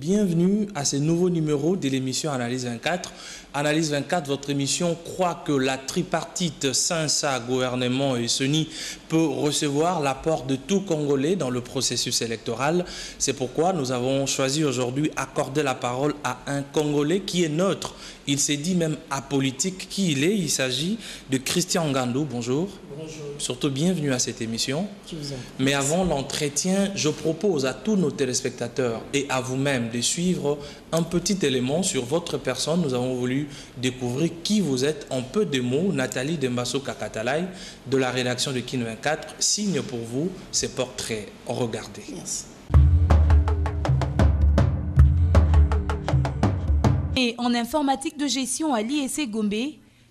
bienvenue à ce nouveau numéro de l'émission Analyse 24. Analyse 24, votre émission croit que la tripartite Cinsa, gouvernement et CENI peut recevoir l'apport de tout Congolais dans le processus électoral. C'est pourquoi nous avons choisi aujourd'hui d'accorder la parole à un Congolais qui est neutre. Il s'est dit même apolitique qui il est. Il s'agit de Christian Ngandou. Bonjour. Bonjour. Surtout bienvenue à cette émission. Je vous en prie. Mais avant l'entretien, je propose à tous nos téléspectateurs et à vous-même de suivre un petit élément sur votre personne. Nous avons voulu découvrir qui vous êtes en peu de mots. Nathalie Dembasso Kakatalai de la rédaction de Kin 24 signe pour vous ces portraits. Regardez. Merci. Et en informatique de gestion à l'IEC Gombe,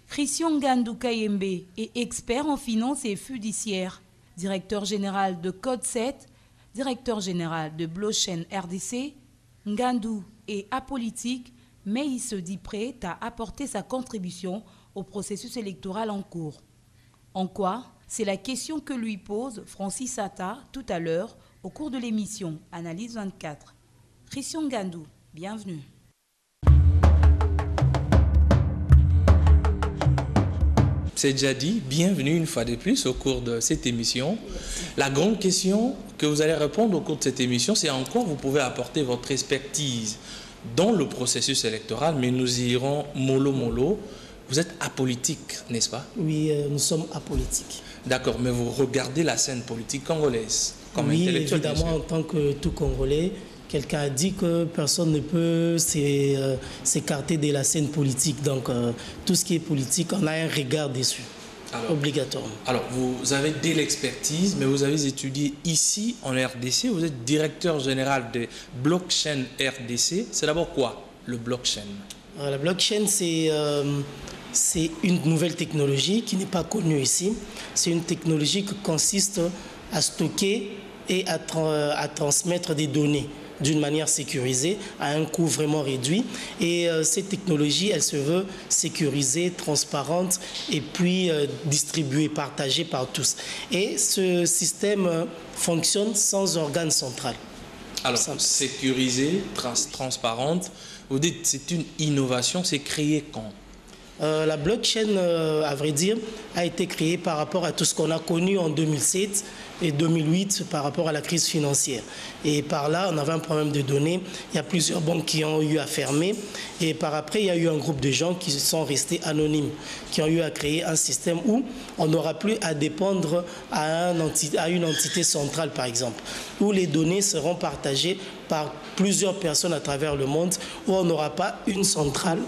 Christian Ngandou Kayembe est expert en finance et fiduciaire, directeur général de Code 7, directeur général de Blockchain RDC. Ngandou est apolitique, mais il se dit prêt à apporter sa contribution au processus électoral en cours. En quoi? C'est la question que lui pose Francis Sata tout à l'heure au cours de l'émission Analyse 24. Christian Ngandou, bienvenue. C'est déjà dit, bienvenue une fois de plus au cours de cette émission. La grande question que vous allez répondre au cours de cette émission, c'est en quoi vous pouvez apporter votre expertise dans le processus électoral, mais nous irons mollo. Vous êtes apolitique, n'est-ce pas? Oui, nous sommes apolitiques. D'accord, mais vous regardez la scène politique congolaise comme oui, intellectuel. Évidemment, en tant que tout Congolais, quelqu'un a dit que personne ne peut s'écarter de la scène politique. Donc, tout ce qui est politique, on a un regard dessus, obligatoirement. Alors, vous avez de l'expertise, mais vous avez étudié ici, en RDC. Vous êtes directeur général de Blockchain RDC. C'est d'abord quoi, le blockchain? La blockchain, c'est une nouvelle technologie qui n'est pas connue ici. C'est une technologie qui consiste à stocker et à transmettre des données d'une manière sécurisée, à un coût vraiment réduit. Et cette technologie, elle se veut sécurisée, transparente et puis distribuée, partagée par tous. Et ce système fonctionne sans organe central. Alors, sécurisée, transparente, vous dites c'est une innovation, c'est créé quand? La blockchain, à vrai dire, a été créée par rapport à tout ce qu'on a connu en 2007 et 2008 par rapport à la crise financière. Et par là, on avait un problème de données. Il y a plusieurs banques qui ont eu à fermer. Et par après, il y a eu un groupe de gens qui sont restés anonymes, qui ont eu à créer un système où on n'aura plus à dépendre à une entité centrale, par exemple, où les données seront partagées par plusieurs personnes à travers le monde, où on n'aura pas une centrale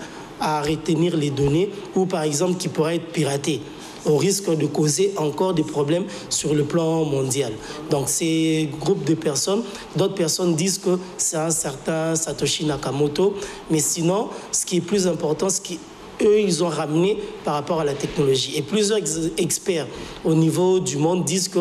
à retenir les données ou par exemple qui pourraient être piratées au risque de causer encore des problèmes sur le plan mondial. Donc ces groupes de personnes, d'autres personnes disent que c'est un certain Satoshi Nakamoto, mais sinon ce qui est plus important, ce qu'eux ils ont ramené par rapport à la technologie. Et plusieurs experts au niveau du monde disent que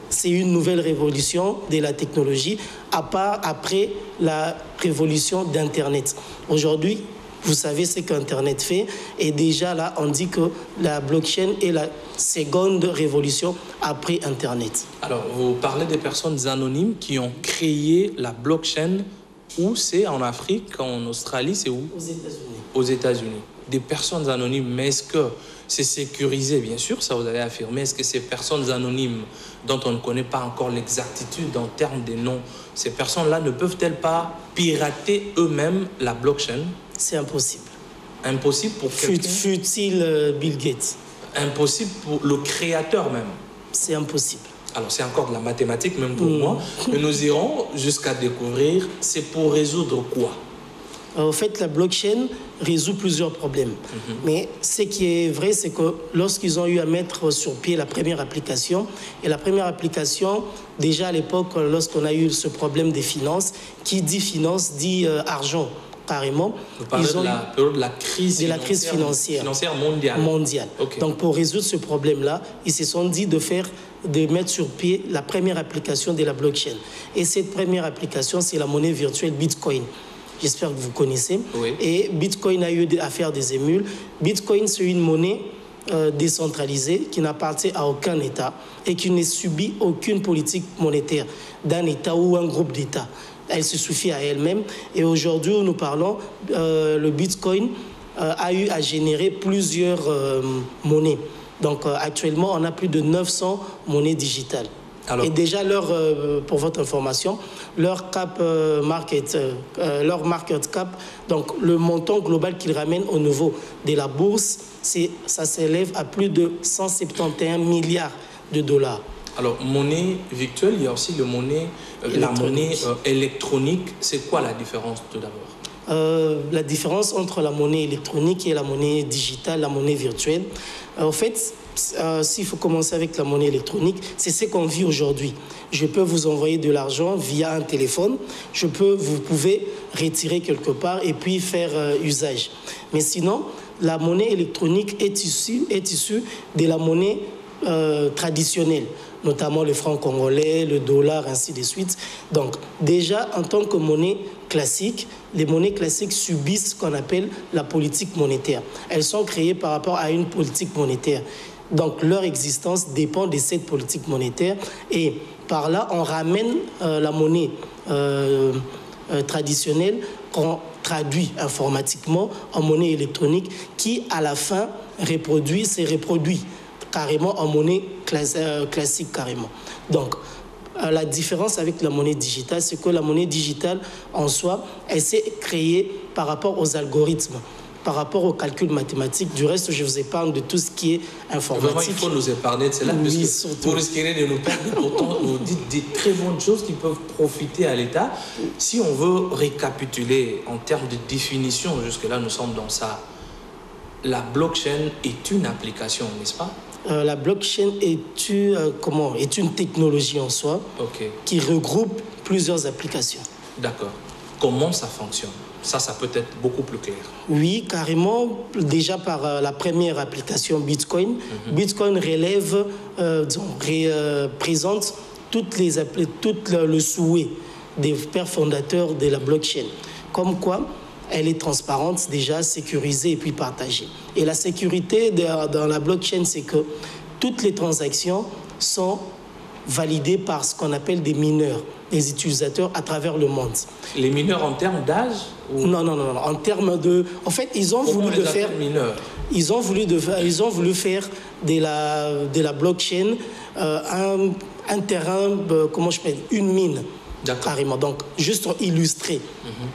c'est une nouvelle révolution de la technologie à part après la révolution d'Internet. Aujourd'hui, vous savez ce qu'Internet fait. Et déjà là, on dit que la blockchain est la seconde révolution après Internet. Alors, vous parlez des personnes anonymes qui ont créé la blockchain. Où c'est? En Afrique, en Australie, c'est où? Aux États-Unis. Aux États-Unis. Des personnes anonymes. Mais est-ce que c'est sécurisé? Bien sûr, ça vous allez affirmer. Est-ce que ces personnes anonymes dont on ne connaît pas encore l'exactitude en termes des noms, ces personnes-là ne peuvent-elles pas pirater eux-mêmes la blockchain? C'est impossible. Impossible pour quelqu'un? Fut-il Bill Gates? Impossible pour le créateur même? C'est impossible. Alors c'est encore de la mathématique même pour moi, mais nous irons jusqu'à découvrir c'est pour résoudre quoi? En fait, la blockchain résout plusieurs problèmes. Mais ce qui est vrai, c'est que lorsqu'ils ont eu à mettre sur pied la première application, et la première application, déjà à l'époque, lorsqu'on a eu ce problème des finances, qui dit finance dit argent. Carrément. Vous parlez de la crise financière mondiale. Okay. Donc pour résoudre ce problème-là, ils se sont dit de mettre sur pied la première application de la blockchain. Et cette première application, c'est la monnaie virtuelle Bitcoin. J'espère que vous connaissez. Oui. Et Bitcoin a eu à faire des émules. Bitcoin, c'est une monnaie décentralisée qui n'appartient à aucun État et qui ne subit aucune politique monétaire d'un État ou un groupe d'États. Elle se suffit à elle-même. Et aujourd'hui où nous parlons, le Bitcoin a eu à générer plusieurs monnaies. Donc actuellement, on a plus de 900 monnaies digitales. Alors, et déjà, pour votre information, leur market cap, donc le montant global qu'ils ramènent au niveau de la bourse, ça s'élève à plus de 171 milliards de dollars. Alors, monnaie virtuelle, il y a aussi la monnaie électronique. C'est quoi la différence tout d'abord? La différence entre la monnaie électronique et la monnaie digitale, la monnaie virtuelle, en fait, s'il faut commencer avec la monnaie électronique, c'est ce qu'on vit aujourd'hui. Je peux vous envoyer de l'argent via un téléphone, vous pouvez retirer quelque part et puis faire usage. Mais sinon, la monnaie électronique est issue de la monnaie traditionnelle, notamment le franc congolais, le dollar, ainsi de suite. Donc déjà, en tant que monnaie classique, les monnaies classiques subissent ce qu'on appelle la politique monétaire. Elles sont créées par rapport à une politique monétaire. Donc leur existence dépend de cette politique monétaire et par là, on ramène la monnaie traditionnelle qu'on traduit informatiquement en monnaie électronique qui, à la fin, se reproduit carrément en monnaie classique carrément. Donc, la différence avec la monnaie digitale, c'est que la monnaie digitale, en soi, elle s'est créée par rapport aux algorithmes, par rapport aux calculs mathématiques. Du reste, je vous épargne de tout ce qui est informatique. Vraiment, il faut nous épargner de cela, oui, parce que vous risquerez de nous perdre. Pourtant, vous dites des très bonnes choses qui peuvent profiter à l'État. Si on veut récapituler en termes de définition, jusque-là, nous sommes dans ça. La blockchain est une application, n'est-ce pas? La blockchain est une technologie en soi qui regroupe plusieurs applications. D'accord. Comment ça fonctionne? Ça peut être beaucoup plus clair. Oui, carrément. Déjà par la première application Bitcoin. Bitcoin présente tout le souhait des pères fondateurs de la blockchain. Comme quoi, elle est transparente, déjà sécurisée et puis partagée. Et la sécurité dans la blockchain, c'est que toutes les transactions sont validées par ce qu'on appelle des mineurs, des utilisateurs à travers le monde. Les mineurs en termes d'âge ou... Non. En termes de... En fait, ils ont voulu de faire... mineurs. Ils ont voulu faire de la blockchain un terrain, une mine, carrément. Donc, juste illustrer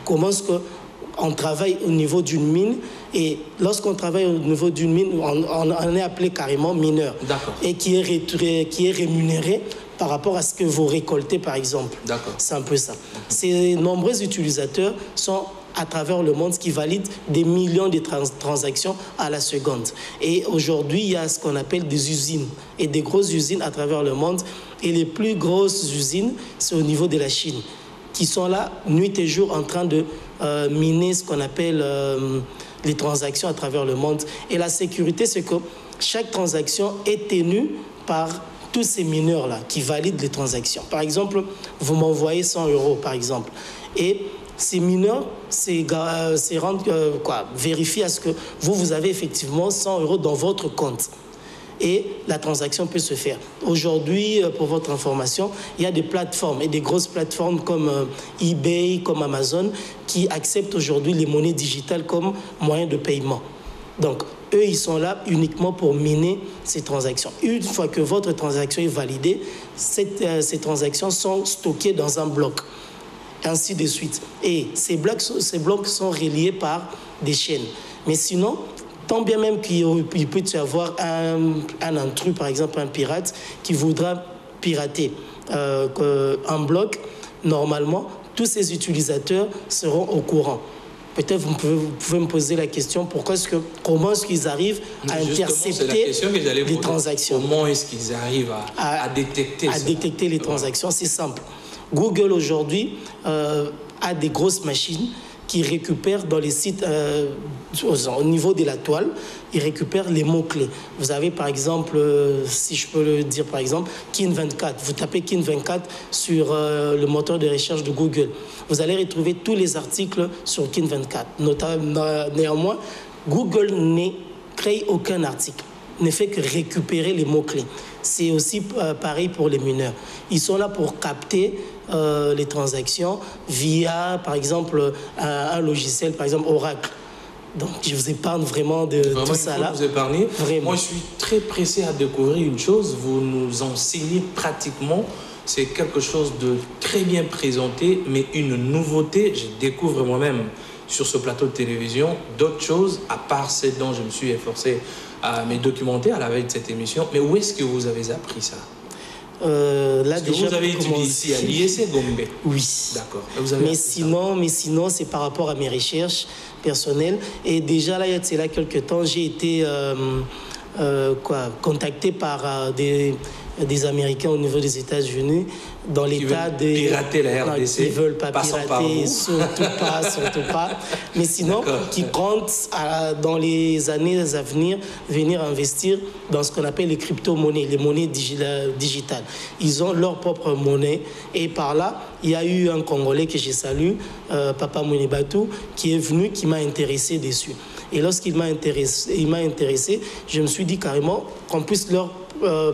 comment est-ce qu'on travaille au niveau d'une mine. Et lorsqu'on travaille au niveau d'une mine, on est appelé carrément mineur. Et qui est rémunéré par rapport à ce que vous récoltez, par exemple. C'est un peu ça. Ces nombreux utilisateurs sont à travers le monde qui valident des millions de transactions à la seconde. Et aujourd'hui, il y a ce qu'on appelle des usines et des grosses usines à travers le monde. Et les plus grosses usines, c'est au niveau de la Chine, qui sont là nuit et jour en train de miner ce qu'on appelle les transactions à travers le monde. Et la sécurité, c'est que chaque transaction est tenue par tous ces mineurs-là qui valident les transactions. Par exemple, vous m'envoyez 100 €, par exemple. Et ces mineurs vérifient à ce que vous avez effectivement 100 € dans votre compte. Et la transaction peut se faire. Aujourd'hui, pour votre information, il y a des plateformes et des grosses plateformes comme eBay, comme Amazon, qui acceptent aujourd'hui les monnaies digitales comme moyen de paiement. Donc, eux, ils sont là uniquement pour miner ces transactions. Une fois que votre transaction est validée, ces transactions sont stockées dans un bloc, ainsi de suite. Et ces blocs sont reliés par des chaînes. Mais sinon, tant bien même qu'il peut y avoir un intrus, par exemple un pirate, qui voudra pirater un bloc, normalement, tous ces utilisateurs seront au courant. Peut-être vous pouvez me poser la question, comment est-ce qu'ils arrivent à intercepter les transactions? Comment est-ce qu'ils arrivent à détecter les transactions? C'est simple. Google aujourd'hui a des grosses machines qui récupèrent dans les sites, au niveau de la toile, ils récupèrent les mots-clés. Vous avez par exemple, si je peux le dire par exemple, Kin24. Vous tapez Kin24 sur le moteur de recherche de Google. Vous allez retrouver tous les articles sur Kin24. Néanmoins, Google ne crée aucun article. ne fait que récupérer les mots-clés. C'est aussi pareil pour les mineurs. Ils sont là pour capter les transactions via, par exemple, un logiciel, par exemple Oracle. Donc, je vous épargne vraiment de tout ça là. Vous épargnez. Vraiment. Moi, je suis très pressé à découvrir une chose. Vous nous enseignez pratiquement. C'est quelque chose de très bien présenté, mais une nouveauté. Je découvre moi-même sur ce plateau de télévision d'autres choses, à part celles dont je me suis efforcé à me documenter à la veille de cette émission. Mais où est-ce que vous avez appris ça? Là, déjà, vous avez étudié ici à l'IEC Gombe? Oui. D'accord. Mais sinon, c'est par rapport à mes recherches personnelles. Et déjà, là, il y a quelques temps, j'ai été contacté par des Américains au niveau des États-Unis dans l'état de pirater la RDC. Ils ne veulent pas pirater, surtout pas. Mais sinon, qui comptent dans les années à venir venir investir dans ce qu'on appelle les crypto-monnaies, les monnaies digitales. Ils ont leur propre monnaie et par là, il y a eu un Congolais que je salue, Papa Mounibatou, qui est venu, qui m'a intéressé dessus. Et lorsqu'il m'a intéressé, je me suis dit carrément qu'on puisse leur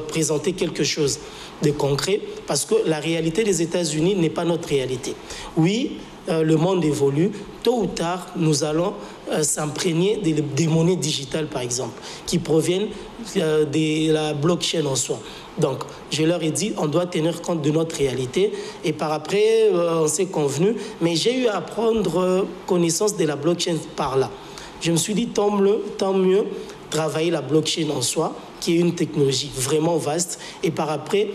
présenter quelque chose de concret, parce que la réalité des États-Unis n'est pas notre réalité. Oui, le monde évolue. Tôt ou tard, nous allons s'imprégner des monnaies digitales, par exemple, qui proviennent de la blockchain en soi. Donc, je leur ai dit, on doit tenir compte de notre réalité. Et par après, on s'est convenu. Mais j'ai eu à prendre connaissance de la blockchain par là. Je me suis dit, tant mieux travailler la blockchain en soi, qui est une technologie vraiment vaste, et par après,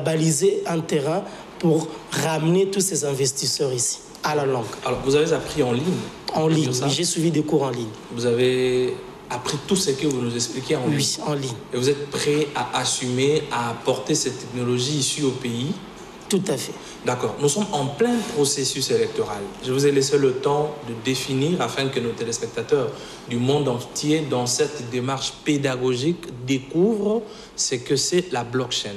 baliser un terrain pour ramener tous ces investisseurs ici, à la longue. Alors, vous avez appris en ligne? En ligne, oui, j'ai suivi des cours en ligne. Vous avez appris tout ce que vous nous expliquez en ligne? Oui, en ligne. Et vous êtes prêt à assumer, à apporter cette technologie ici au pays? Tout à fait. D'accord. Nous sommes en plein processus électoral. Je vous ai laissé le temps de définir afin que nos téléspectateurs du monde entier, dans cette démarche pédagogique, découvrent ce que c'est la blockchain.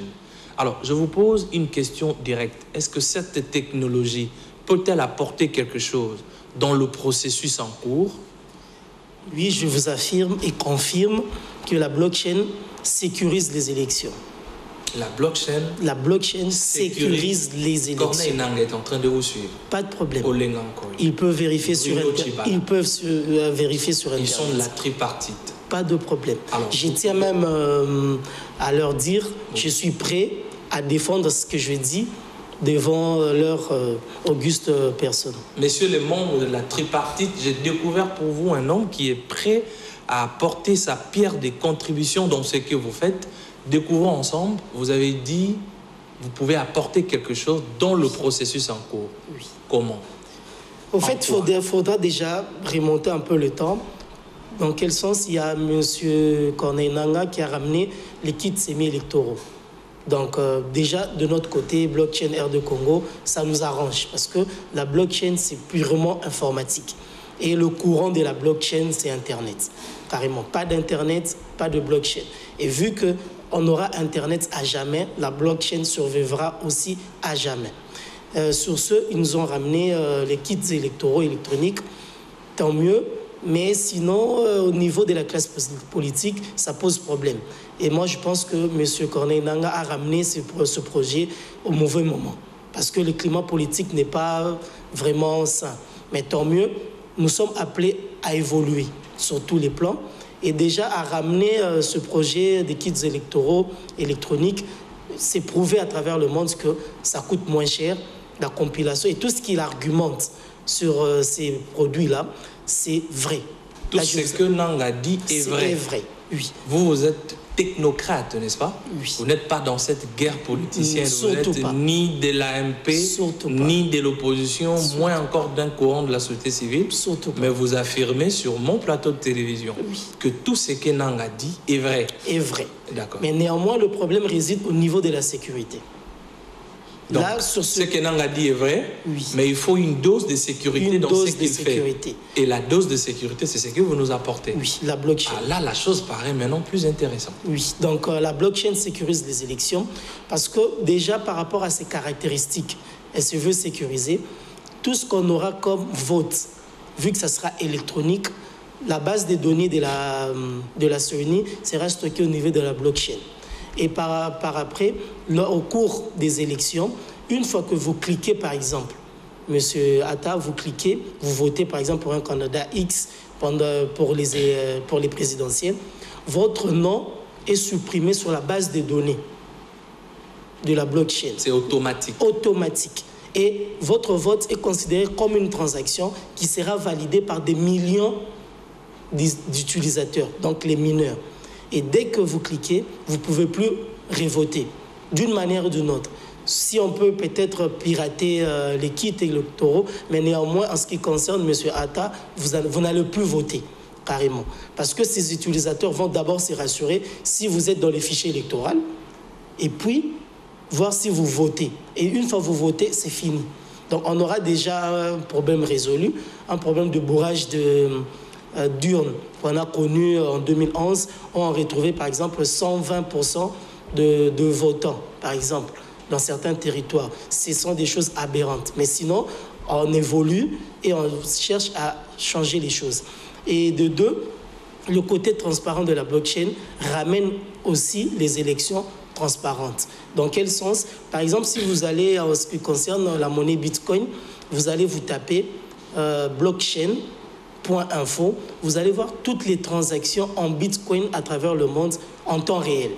Alors, je vous pose une question directe. Est-ce que cette technologie peut-elle apporter quelque chose dans le processus en cours? Oui, je vous affirme et confirme que la blockchain sécurise les élections. La blockchain sécurise les élections. Corneille Nangaa est en train de vous suivre. Pas de problème. Ils peuvent vérifier sur Internet. Ils sont de la tripartite. Pas de problème. Alors, je tiens même à leur dire, je suis prêt à défendre ce que je dis devant leur auguste personne. Messieurs les membres de la tripartite, j'ai découvert pour vous un homme qui est prêt à apporter sa pierre de contribution dans ce que vous faites. Découvrons ensemble, vous avez dit, vous pouvez apporter quelque chose dans le processus en cours. Oui. Comment? Au fait, il faudra déjà remonter un peu le temps. Dans quel sens? Il y a M. Corneille Nangaa qui a ramené les kits semi-électoraux. Donc déjà, de notre côté, blockchain R2 Congo, ça nous arrange parce que la blockchain, c'est purement informatique. Et le courant de la blockchain, c'est Internet. Carrément, pas d'Internet, pas de blockchain. Et vu qu'on aura Internet à jamais, la blockchain survivra aussi à jamais. Sur ce, ils nous ont ramené les kits électoraux électroniques, tant mieux. Mais sinon, au niveau de la classe politique, ça pose problème. Et moi, je pense que M. Corneille Nangaa a ramené ce projet au mauvais moment. Parce que le climat politique n'est pas vraiment sain. Mais tant mieux, nous sommes appelés à évoluer sur tous les plans. Et déjà, à ramener ce projet des kits électoraux électroniques, c'est prouvé à travers le monde que ça coûte moins cher, la compilation et tout ce qu'il argumente sur ces produits-là, c'est vrai. Tout ce que Nangaa dit est vrai. C'est vrai, oui. Vous êtes technocrate, n'est-ce pas? Oui. Vous n'êtes pas dans cette guerre politicienne. Surtout vous n'êtes pas. Ni de l'AMP, ni de l'opposition, moins encore d'un courant de la société civile. Surtout pas. Mais vous affirmez sur mon plateau de télévision que tout ce que Nangaa dit est vrai. Est vrai. D'accord. Mais néanmoins, le problème réside au niveau de la sécurité. Donc, là, sur ce que Nangaa dit est vrai, oui. mais il faut une dose de sécurité dans ce qu'il fait. Et la dose de sécurité, c'est ce que vous nous apportez. Oui, la blockchain. Ah, là, la chose paraît maintenant plus intéressante. Oui, donc la blockchain sécurise les élections parce que déjà par rapport à ses caractéristiques, elle se veut sécuriser. Tout ce qu'on aura comme vote, vu que ça sera électronique, la base des données de la CENI sera stockée au niveau de la blockchain. Et par après, au cours des élections, une fois que vous cliquez, par exemple, Monsieur Atta, vous cliquez, vous votez, par exemple, pour un candidat X pour les présidentielles, votre nom est supprimé sur la base des données de la blockchain. C'est automatique. Automatique. Et votre vote est considéré comme une transaction qui sera validée par des millions d'utilisateurs, donc les mineurs. Et dès que vous cliquez, vous ne pouvez plus revoter d'une manière ou d'une autre. Si on peut peut-être pirater les kits électoraux, mais néanmoins, en ce qui concerne M. Atta, vous n'allez plus voter, carrément. Parce que ces utilisateurs vont d'abord se rassurer si vous êtes dans les fichiers électoraux, et puis voir si vous votez. Et une fois que vous votez, c'est fini. Donc on aura déjà un problème résolu, un problème de bourrage d'urnes qu'on a connu en 2011. On a retrouvé par exemple 120% de votants, par exemple, dans certains territoires. Ce sont des choses aberrantes. Mais sinon, on évolue et on cherche à changer les choses. Et de deux, le côté transparent de la blockchain ramène aussi les élections transparentes. Dans quel sens? Par exemple, si vous allez, en ce qui concerne la monnaie Bitcoin, vous allez vous taper blockchain.info, vous allez voir toutes les transactions en Bitcoin à travers le monde en temps réel.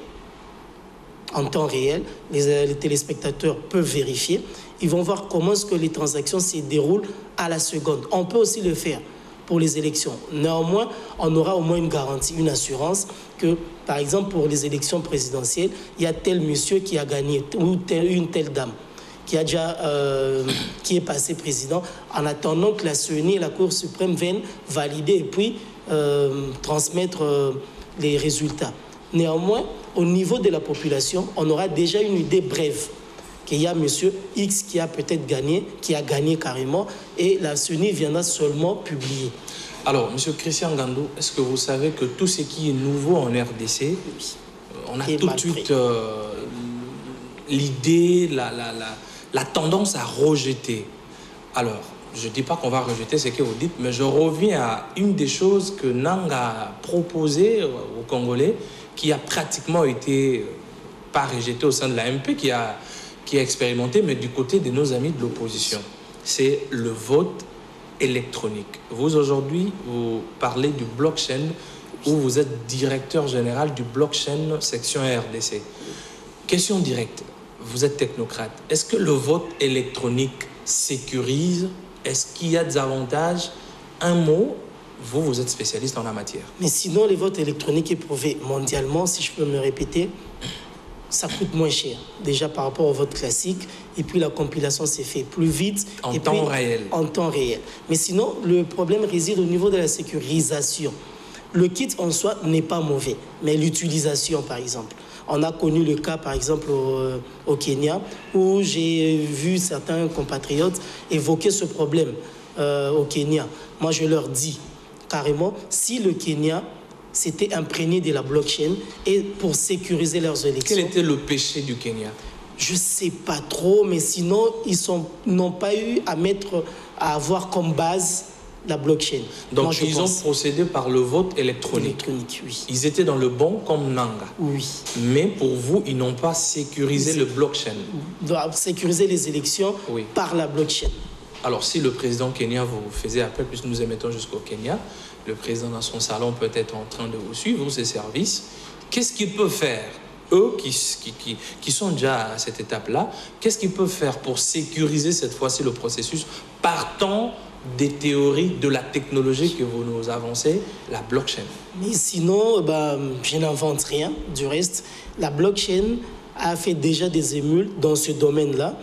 En temps réel, les téléspectateurs peuvent vérifier. Ils vont voir comment est-ce que les transactions se déroulent à la seconde. On peut aussi le faire pour les élections. Néanmoins, on aura au moins une garantie, une assurance que, par exemple, pour les élections présidentielles, il y a tel monsieur qui a gagné ou une telle dame qui est passé président, en attendant que la CENI et la Cour suprême viennent valider et puis transmettre les résultats. Néanmoins, au niveau de la population, on aura déjà une idée brève qu'il y a monsieur X qui a peut-être gagné, qui a gagné carrément, et la CENI viendra seulement publier. Alors, monsieur Christian Ngandou, est-ce que vous savez que tout ce qui est nouveau en RDC, on a tout de suite l'idée, la tendance à rejeter. Alors, je ne dis pas qu'on va rejeter ce que vous dites, mais je reviens à une des choses que Nang a proposé aux Congolais, qui a pratiquement été pas rejeté au sein de l'AMP, qui a expérimenté, mais du côté de nos amis de l'opposition. C'est le vote électronique. Vous, aujourd'hui, vous parlez du blockchain, où vous êtes directeur général du blockchain section RDC. Question directe. Vous êtes technocrate. Est-ce que le vote électronique sécurise? Est-ce qu'il y a des avantages? Un mot, vous êtes spécialiste en la matière. Mais sinon, les votes électroniques est prouvé mondialement, si je peux me répéter, ça coûte moins cher, déjà par rapport au vote classique, et puis la compilation s'est fait plus vite. En temps réel. En temps réel. Mais sinon, le problème réside au niveau de la sécurisation. Le kit en soi n'est pas mauvais, mais l'utilisation, par exemple. On a connu le cas, par exemple, au Kenya, où j'ai vu certains compatriotes évoquer ce problème au Kenya. Moi, je leur dis carrément, si le Kenya s'était imprégné de la blockchain et pour sécuriser leurs élections... Quel était le péché du Kenya? Je ne sais pas trop, mais sinon, ils n'ont pas eu à avoir comme base la blockchain. Donc, moi, ils ont procédé par le vote électronique. Oui. Ils étaient dans le bon comme Nanga. Oui. Mais pour vous, ils n'ont pas sécurisé le blockchain. Ils doivent sécuriser les élections par la blockchain. Alors, si le président Kenya vous faisait appel, puisque nous émettons jusqu'au Kenya, le président dans son salon peut être en train de vous suivre, ses services, qu'est-ce qu'il peut faire? Eux qui sont déjà à cette étape-là, qu'est-ce qu'ils peuvent faire pour sécuriser cette fois-ci le processus partant des théories de la technologie que vous nous avancez, la blockchain? Mais sinon, je n'invente rien. Du reste, la blockchain a fait déjà des émules dans ce domaine-là.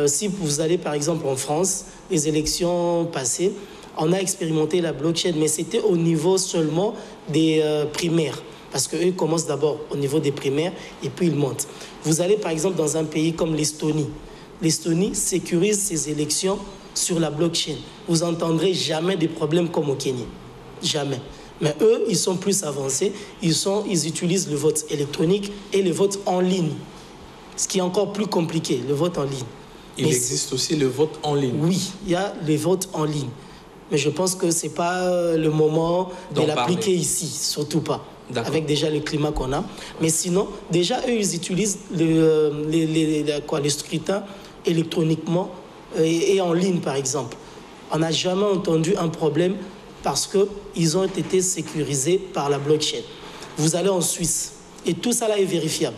Si vous allez par exemple en France, les élections passées, on a expérimenté la blockchain, mais c'était au niveau seulement des primaires. Parce qu'eux commencent d'abord au niveau des primaires et puis ils montent. Vous allez par exemple dans un pays comme l'Estonie. L'Estonie sécurise ses élections sur la blockchain. Vous n'entendrez jamais des problèmes comme au Kenya. Jamais. Mais eux, ils sont plus avancés. Ils utilisent le vote électronique et le vote en ligne. Ce qui est encore plus compliqué, le vote en ligne. Il existe aussi le vote en ligne. Oui, il y a le vote en ligne. Mais je pense que ce n'est pas le moment de l'appliquer ici, surtout pas. Avec déjà le climat qu'on a. Mais sinon, déjà, eux, ils utilisent le scrutin électroniquement et en ligne, par exemple. On n'a jamais entendu un problème parce qu'ils ont été sécurisés par la blockchain. Vous allez en Suisse, et tout ça là est vérifiable.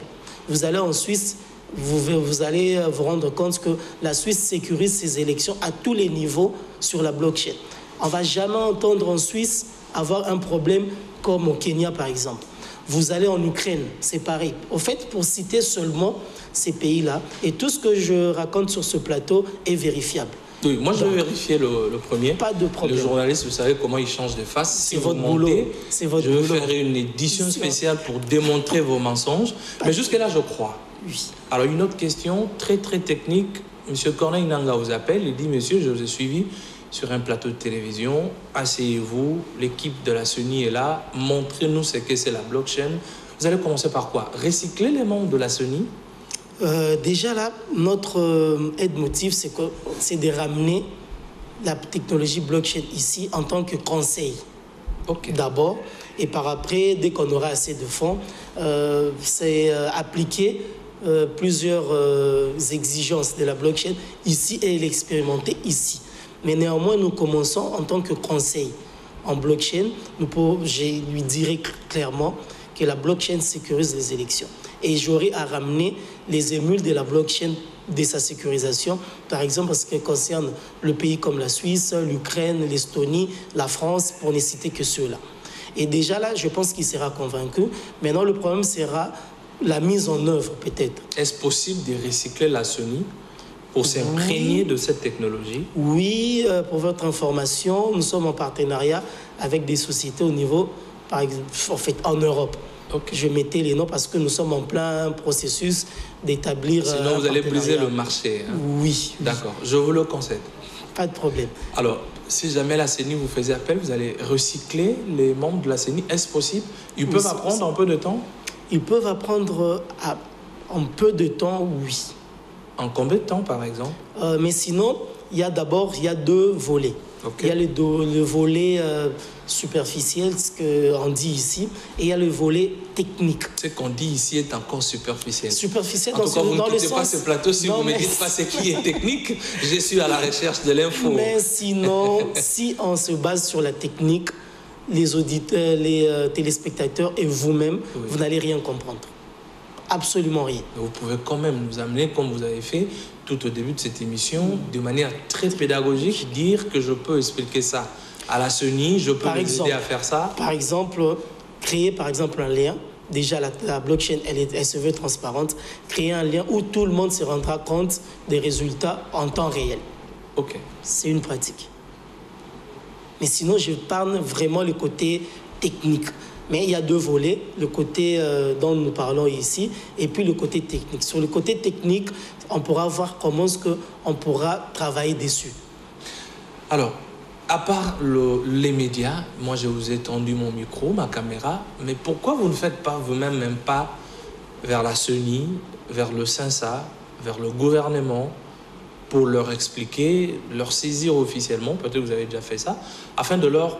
Vous allez en Suisse, vous allez vous rendre compte que la Suisse sécurise ses élections à tous les niveaux sur la blockchain. On ne va jamais entendre en Suisse avoir un problème comme au Kenya, par exemple. Vous allez en Ukraine, c'est pareil. Au fait, pour citer seulement ces pays-là, et tout ce que je raconte sur ce plateau est vérifiable. Oui, moi, je vais vérifier le premier. Pas de problème. Le journaliste, vous savez comment il change de face. C'est votre boulot. C'est votre boulot. Je vais faire une édition spéciale pour démontrer vos mensonges. Mais jusque-là, je crois. Oui. Alors, une autre question très, très technique. Monsieur Corneille Nanga vous appelle. Il dit, monsieur, je vous ai suivi sur un plateau de télévision. Asseyez-vous. L'équipe de la CENI est là. Montrez-nous ce que c'est la blockchain. Vous allez commencer par quoi? Recycler les membres de la CENI? Déjà là, notre aide-motif, c'est de ramener la technologie blockchain ici en tant que conseil. Okay. D'abord, et par après, dès qu'on aura assez de fonds, c'est appliquer plusieurs exigences de la blockchain ici et l'expérimenter ici. Mais néanmoins, nous commençons en tant que conseil en blockchain. Je lui dirai clairement que la blockchain sécurise les élections. Et j'aurai à ramener les émules de la blockchain de sa sécurisation, par exemple, en ce qui concerne le pays comme la Suisse, l'Ukraine, l'Estonie, la France, pour ne citer que ceux-là. Et déjà là, je pense qu'il sera convaincu. Maintenant, le problème sera la mise en œuvre, peut-être. Est-ce possible de recycler la CENI pour s'imprégner de cette technologie? Oui, pour votre information, nous sommes en partenariat avec des sociétés au niveau, par exemple, en fait, en Europe. Okay. Je mettais les noms parce que nous sommes en plein processus d'établir. Sinon, vous allez briser le marché. Hein? Oui. D'accord, je vous le concède. Pas de problème. Alors, si jamais la CENI vous faisait appel, vous allez recycler les membres de la CENI. Est-ce possible? Ils peuvent apprendre en peu de temps? Ils peuvent apprendre en peu de temps, oui. En combien de temps, par exemple? Mais sinon, il y a deux volets. Okay. Il y a le volet superficiel, ce qu'on dit ici, et il y a le volet technique. Ce qu'on dit ici est encore superficiel. Superficiel en tout cas, vous ne quittez pas ce plateau si vous ne me dites pas ce qui est technique. Je suis à la recherche de l'info. Mais sinon, si on se base sur la technique, les auditeurs, les téléspectateurs et vous-même, vous n'allez rien comprendre. Absolument rien. Mais vous pouvez quand même nous amener, comme vous avez fait tout au début de cette émission, de manière très pédagogique, dire que je peux expliquer ça à la CENI, je peux vous aider à faire ça. Par exemple, créer par exemple un lien. Déjà, la blockchain, elle se veut transparente. Créer un lien où tout le monde se rendra compte des résultats en temps réel. Ok. C'est une pratique. Mais sinon, je parle vraiment le côté technique. Mais il y a deux volets, le côté dont nous parlons ici et puis le côté technique. Sur le côté technique, on pourra voir comment on pourra travailler dessus. Alors, à part les médias, moi je vous ai tendu mon micro, ma caméra, mais pourquoi vous ne faites pas vous-même même pas vers la CENI, vers le CINSA, vers le gouvernement pour leur expliquer, leur saisir officiellement, peut-être que vous avez déjà fait ça, afin de leur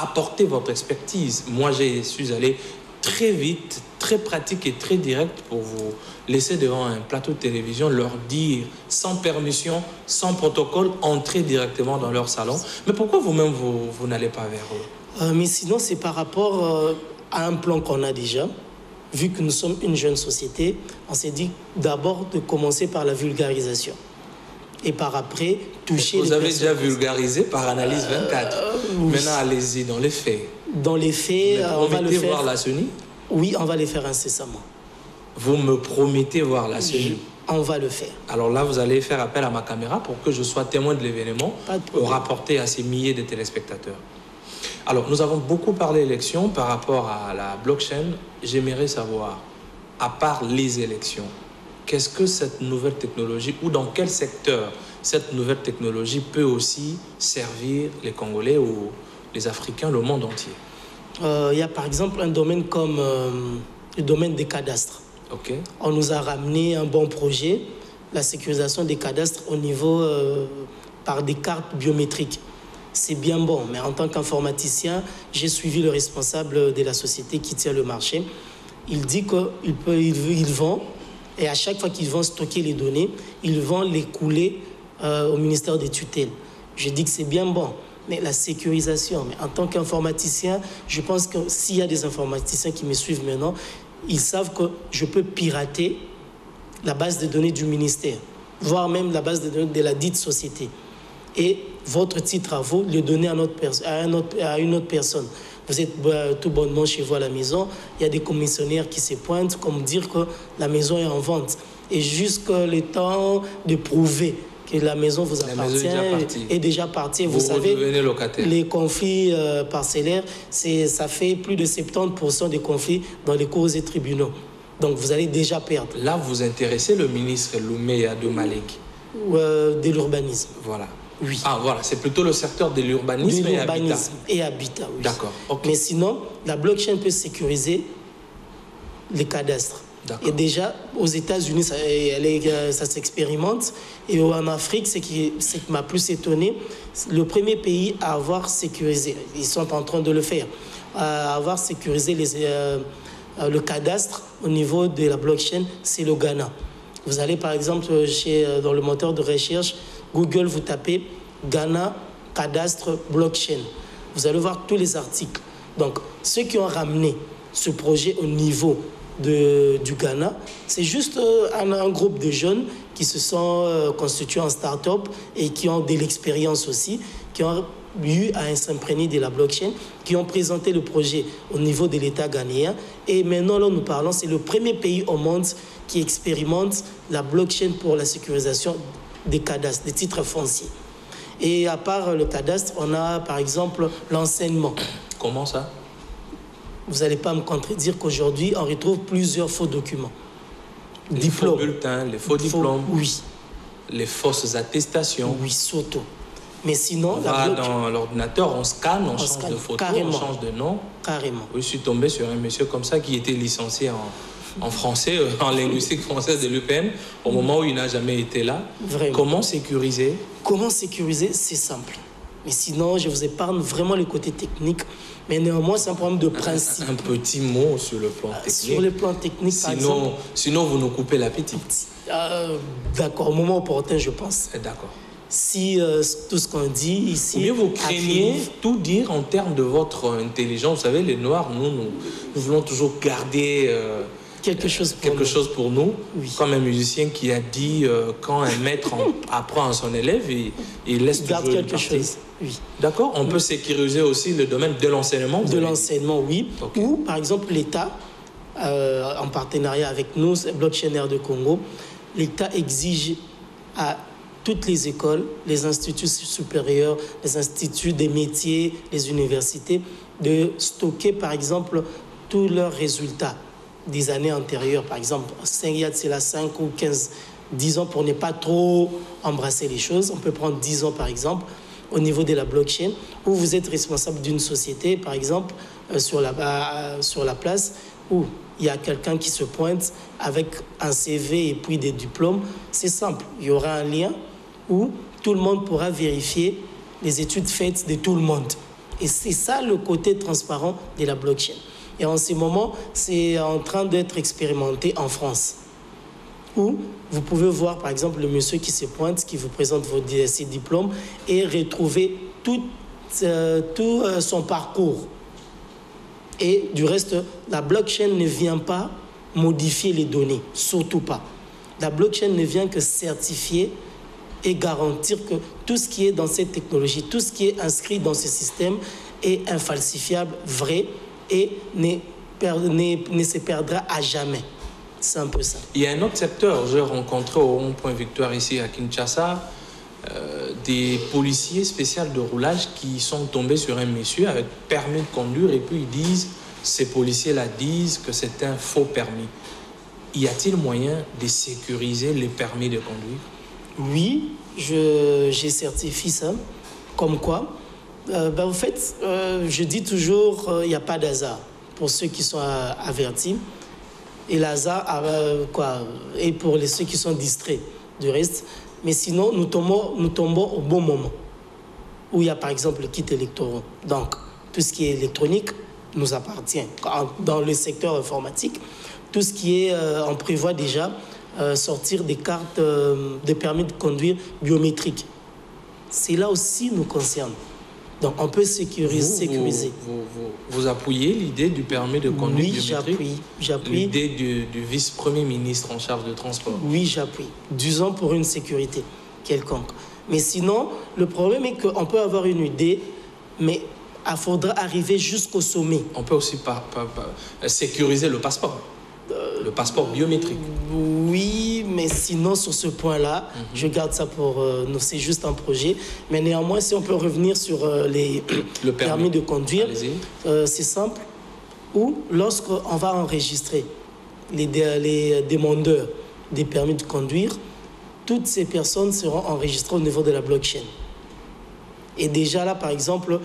apporter votre expertise. Moi, je suis allé très vite, très pratique et très direct pour vous laisser devant un plateau de télévision, leur dire sans permission, sans protocole, entrer directement dans leur salon. Mais pourquoi vous-même, vous n'allez pas vers eux? Mais sinon, c'est par rapport à un plan qu'on a déjà. Vu que nous sommes une jeune société, on s'est dit d'abord de commencer par la vulgarisation. Et par après, toucher vous avez déjà vulgarisé par Analyse 24. Oui. Maintenant, allez-y dans les faits. Dans les faits, on va le faire. Voir la CENI? Oui, on va les faire incessamment. Vous me promettez voir la CENI? On va le faire. Alors là, vous allez faire appel à ma caméra pour que je sois témoin de l'événement, pour rapporter à ces milliers de téléspectateurs. Alors, nous avons beaucoup parlé d'élections par rapport à la blockchain. J'aimerais savoir, à part les élections, qu'est-ce que cette nouvelle technologie, ou dans quel secteur cette nouvelle technologie peut aussi servir les Congolais ou les Africains, le monde entier? Il y a par exemple un domaine comme le domaine des cadastres. Okay. On nous a ramené un bon projet, la sécurisation des cadastres au niveau par des cartes biométriques. c'est bien bon. Mais en tant qu'informaticien, j'ai suivi le responsable de la société qui tient le marché. Il dit qu'il vend, et à chaque fois qu'ils vont stocker les données, ils vont les couler au ministère des tutelles. Je dis que c'est bien bon. Mais la sécurisation, mais en tant qu'informaticien, je pense que s'il y a des informaticiens qui me suivent maintenant, ils savent que je peux pirater la base de données du ministère, voire même la base de données de la dite société. Et votre titre à vous, le donner à une autre personne. Vous êtes tout bonnement chez vous à la maison, il y a des commissionnaires qui se pointent comme dire que la maison est en vente. Et jusqu'à le temps de prouver que la maison vous appartient, est déjà partie. Vous savez, les conflits parcellaires, ça fait plus de 70% des conflits dans les cours et tribunaux. Donc vous allez déjà perdre. Là, vous intéressez le ministre Louméa de Malek. De l'urbanisme. Voilà. Oui. Ah, voilà, c'est plutôt le secteur de l'urbanisme et habitat. Oui. D'accord. Okay. Mais sinon, la blockchain peut sécuriser les cadastres. Et déjà, aux États-Unis, ça s'expérimente. Et en Afrique, ce qui m'a plus étonné, le premier pays à avoir sécurisé, ils sont en train de le faire, à avoir sécurisé le cadastre au niveau de la blockchain, c'est le Ghana. Vous allez par exemple dans le moteur de recherche, Google, vous tapez Ghana cadastre blockchain. Vous allez voir tous les articles. Donc, ceux qui ont ramené ce projet au niveau du Ghana, c'est juste un groupe de jeunes qui se sont constitués en start-up et qui ont de l'expérience aussi, qui ont eu à s'imprégner de la blockchain, qui ont présenté le projet au niveau de l'État ghanéen. Et maintenant, là, nous parlons, c'est le premier pays au monde qui expérimente la blockchain pour la sécurisation des cadastres, des titres fonciers. Et à part le cadastre, on a par exemple l'enseignement. Comment ça? Vous n'allez pas me contredire qu'aujourd'hui, on retrouve plusieurs faux documents. Les faux bulletins, les faux diplômes. Oui. Les fausses attestations. Oui, surtout. Mais sinon... On va dans l'ordinateur, on scanne, on change de photo, carrément. On change de nom. Carrément. Je suis tombé sur un monsieur comme ça qui était licencié en français, en linguistique française de l'UPN, au moment où il n'a jamais été là. Vraiment. Comment sécuriser? Comment sécuriser? C'est simple. Mais sinon, je vous épargne vraiment le côté technique. Mais néanmoins, c'est un problème de principe. Un petit mot sur le plan technique. Sur le plan technique, par exemple. Sinon, vous nous coupez l'appétit. D'accord, au moment opportun, je pense. D'accord. Si tout ce qu'on dit ici... Ou bien vous craignez tout dire en termes de votre intelligence. Vous savez, les Noirs, nous voulons toujours garder... quelque chose pour nous, oui. Comme un musicien qui a dit quand un maître apprend à son élève, il laisse toujours quelque chose. Oui. D'accord. On peut sécuriser aussi le domaine de l'enseignement. De l'enseignement, oui. Okay. Ou par exemple l'État, en partenariat avec nous, Blockchain Air de Congo, l'État exige à toutes les écoles, les instituts supérieurs, les instituts des métiers, les universités, de stocker par exemple tous leurs résultats des années antérieures, par exemple, c'est là 5 ou 15, 10 ans pour ne pas trop embrasser les choses. On peut prendre 10 ans, par exemple, au niveau de la blockchain, où vous êtes responsable d'une société, par exemple, sur la place, où il y a quelqu'un qui se pointe avec un CV et puis des diplômes. C'est simple, il y aura un lien où tout le monde pourra vérifier les études faites de tout le monde. Et c'est ça le côté transparent de la blockchain. Et en ce moment, c'est en train d'être expérimenté en France, où vous pouvez voir, par exemple, le monsieur qui se pointe, qui vous présente ses diplômes et retrouver tout son parcours. Et du reste, la blockchain ne vient pas modifier les données, surtout pas. La blockchain ne vient que certifier et garantir que tout ce qui est dans cette technologie, tout ce qui est inscrit dans ce système est infalsifiable, vrai, et ne se perdra à jamais. C'est un peu ça. Il y a un autre secteur, j'ai rencontré au rond-point Victoire ici à Kinshasa, des policiers spéciaux de roulage qui sont tombés sur un monsieur avec permis de conduire et puis ils disent, ces policiers-là disent que c'est un faux permis. Y a-t-il moyen de sécuriser les permis de conduire? Oui, j'ai certifié ça. Comme quoi en fait, je dis toujours, il n'y a pas d'hasard pour ceux qui sont avertis. Et l'hasard, et pour ceux qui sont distraits du reste. Mais sinon, nous tombons au bon moment. où il y a par exemple le kit électoral. Donc, tout ce qui est électronique nous appartient. Dans le secteur informatique, tout ce qui est, on prévoit déjà sortir des cartes de permis de conduire biométriques. Cela aussi nous concerne. Donc, on peut sécuriser. Vous appuyez l'idée du permis de conduire biométrique? Oui, j'appuie. L'idée du vice-premier ministre en charge de transport? Oui, j'appuie. Disons pour une sécurité quelconque. Mais sinon, le problème est qu'on peut avoir une idée, mais il faudra arriver jusqu'au sommet. On peut aussi sécuriser le passeport biométrique. Oui, mais sinon, sur ce point-là, je garde ça pour nous. C'est juste un projet. Mais néanmoins, si on peut revenir sur le permis de conduire, c'est simple. Ou lorsqu'on va enregistrer les demandeurs des permis de conduire, toutes ces personnes seront enregistrées au niveau de la blockchain. Et déjà là, par exemple,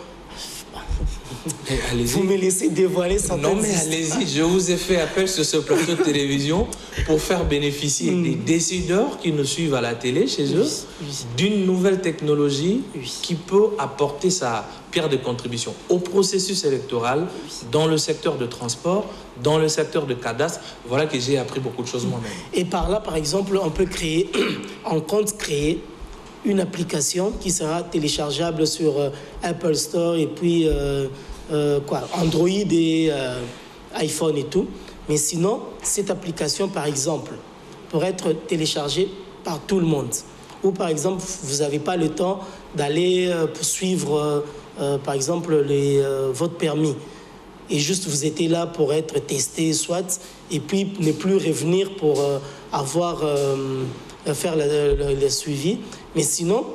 vous me laissez dévoiler certaines Non, mais allez-y, je vous ai fait appel sur ce plateau de télévision pour faire bénéficier des décideurs qui nous suivent à la télé chez eux d'une nouvelle technologie qui peut apporter sa pierre de contribution au processus électoral dans le secteur de transport, dans le secteur de cadastre. Voilà que j'ai appris beaucoup de choses moi-même. Et par là, par exemple, on peut créer, on compte créer une application qui sera téléchargeable sur Apple Store et puis Android et iPhone et tout. Mais sinon, cette application, par exemple, pourrait être téléchargée par tout le monde. Ou par exemple, vous n'avez pas le temps d'aller suivre, par exemple, votre permis. Et juste, vous étiez là pour être testé, soit, et puis ne plus revenir pour faire le suivi. Mais sinon,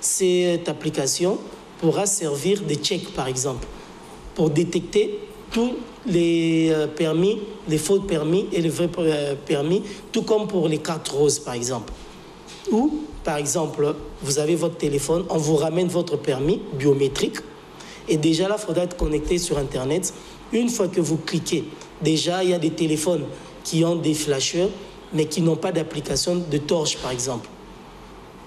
cette application pourra servir de check, par exemple, pour détecter tous les permis, les faux permis et les vrais permis, tout comme pour les cartes roses, par exemple. Ou, par exemple, vous avez votre téléphone, on vous ramène votre permis biométrique, et déjà là, il faudra être connecté sur Internet. Une fois que vous cliquez, déjà, il y a des téléphones qui ont des flasheurs, mais qui n'ont pas d'application de torche, par exemple.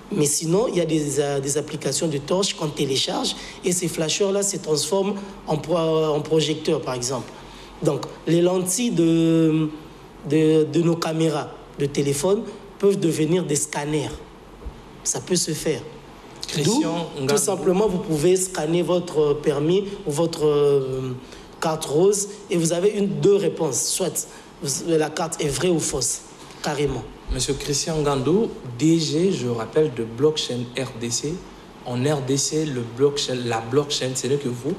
Mais sinon, il y a des applications de torche qu'on télécharge et ces flasheurs-là se transforment en projecteurs, par exemple. Donc, les lentilles de nos caméras de téléphone peuvent devenir des scanners. Ça peut se faire. D'où, tout simplement, vous pouvez scanner votre permis ou votre carte rose et vous avez deux réponses. Soit la carte est vraie ou fausse, carrément. Monsieur Christian Ngandou, DG, je rappelle, de Blockchain RDC. En RDC, la blockchain, ce n'est que vous,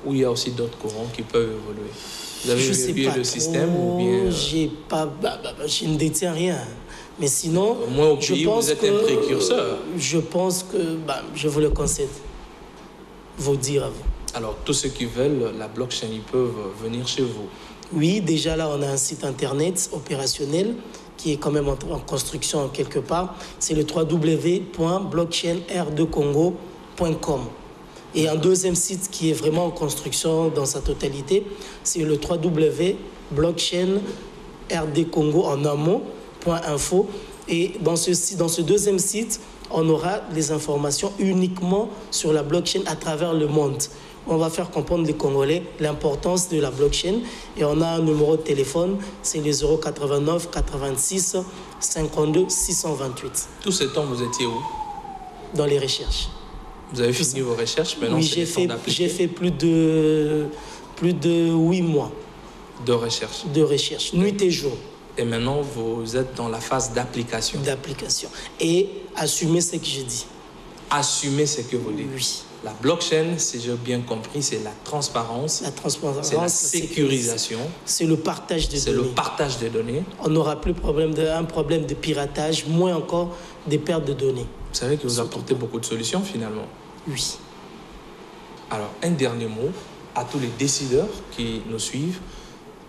ou il y a aussi d'autres courants qui peuvent évoluer? Vous avez évalué le système ou bien... Je ne détiens rien. Mais sinon, au moins au pays, vous êtes un précurseur. Je pense que je vous le concède. Vous dire à vous. Alors, tous ceux qui veulent la blockchain, ils peuvent venir chez vous? Oui, déjà là, on a un site internet opérationnel qui est quand même en construction quelque part. C'est le www.blockchainr2congo.com. Et un deuxième site qui est vraiment en construction dans sa totalité, c'est le www.blockchainrdcongo en amont.info. Et dans ce deuxième site, on aura les informations uniquement sur la blockchain à travers le monde. On va faire comprendre les Congolais l'importance de la blockchain. Et on a un numéro de téléphone, c'est le 089 86 52 628. Tout ce temps, vous étiez où? Dans les recherches. Vous avez fini vos recherches? Maintenant, oui, j'ai fait plus de 8 mois. De recherche? De recherche, nuit et jour. Et maintenant, vous êtes dans la phase d'application? D'application. Et assumer ce que je dis. Assumer ce que vous dites? Oui. La blockchain, si j'ai bien compris, c'est la transparence. C'est la sécurisation. C'est le partage des données. C'est le partage des données. On n'aura plus un problème de piratage, moins encore des pertes de données. Vous savez que vous apportez beaucoup de solutions finalement. Oui. Alors, un dernier mot à tous les décideurs qui nous suivent.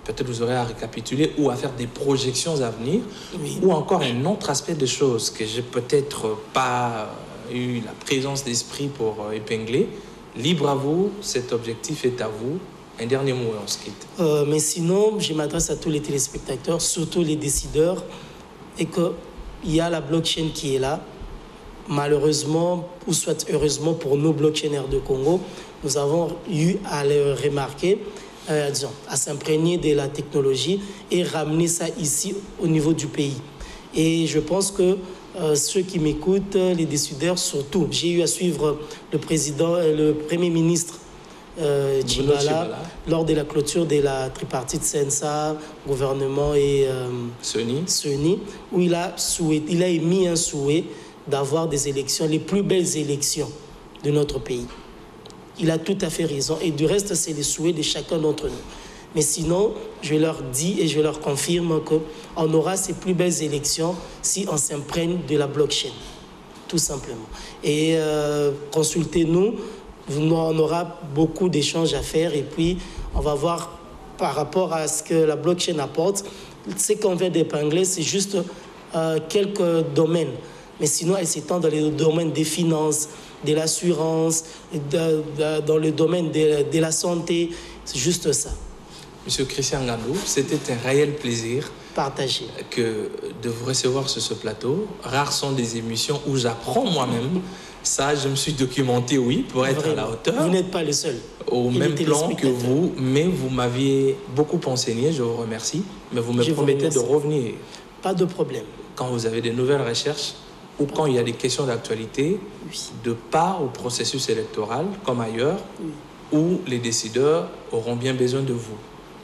Peut-être vous aurez à récapituler ou à faire des projections à venir. Oui. Ou encore un autre aspect de choses que j'ai peut-être pas eu la présence d'esprit pour épingler. Libre à vous, cet objectif est à vous. Un dernier mot et on se quitte. Mais sinon, je m'adresse à tous les téléspectateurs, surtout les décideurs, et qu'il y a la blockchain qui est là. malheureusement, ou soit heureusement pour nos blockchainers de Congo, nous avons eu à le remarquer, disons, à s'imprégner de la technologie et ramener ça ici au niveau du pays. Et je pense que ceux qui m'écoutent, les décideurs surtout, j'ai eu à suivre le Premier ministre Tshibala lors de la clôture de la tripartite CNSA, gouvernement et SENI, où il a émis un souhait d'avoir des élections, les plus belles élections de notre pays. Il a tout à fait raison. Et du reste, c'est le souhait de chacun d'entre nous. Mais sinon, je leur dis et je leur confirme qu'on aura ces plus belles élections si on s'imprègne de la blockchain, tout simplement. Et consultez-nous, on aura beaucoup d'échanges à faire et puis on va voir par rapport à ce que la blockchain apporte. Ce qu'on vient d'épingler, c'est juste quelques domaines. Mais sinon, elle s'étend dans les domaines des finances, de l'assurance, dans le domaine de la santé. C'est juste ça. Monsieur Christian Ngandou, c'était un réel plaisir partagé de vous recevoir sur ce plateau. Rares sont des émissions où j'apprends moi-même. Ça, je me suis documenté, oui, pour être à la hauteur. Vous n'êtes pas le seul. Au même plan que vous, mais vous m'aviez beaucoup enseigné, je vous remercie. Mais vous me promettez de revenir. Pas de problème. Quand vous avez de nouvelles recherches ou quand il y a des questions d'actualité, de part au processus électoral, comme ailleurs, où les décideurs auront bien besoin de vous.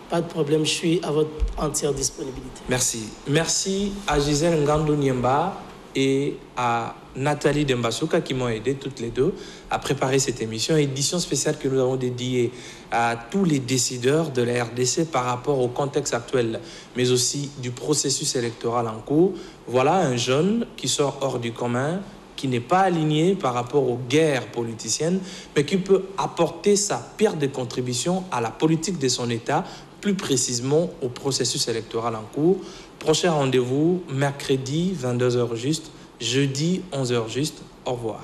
Pas de problème, je suis à votre entière disponibilité. Merci. Merci à Gisèle Ngandou Niemba et à Nathalie Dembasuka qui m'ont aidé toutes les deux à préparer cette édition spéciale que nous avons dédiée à tous les décideurs de la RDC par rapport au contexte actuel, mais aussi du processus électoral en cours. Voilà un jeune qui sort hors du commun, qui n'est pas aligné par rapport aux guerres politiciennes, mais qui peut apporter sa pierre de contribution à la politique de son État, plus précisément au processus électoral en cours. Prochain rendez-vous, mercredi, 22h juste, jeudi, 11h juste. Au revoir.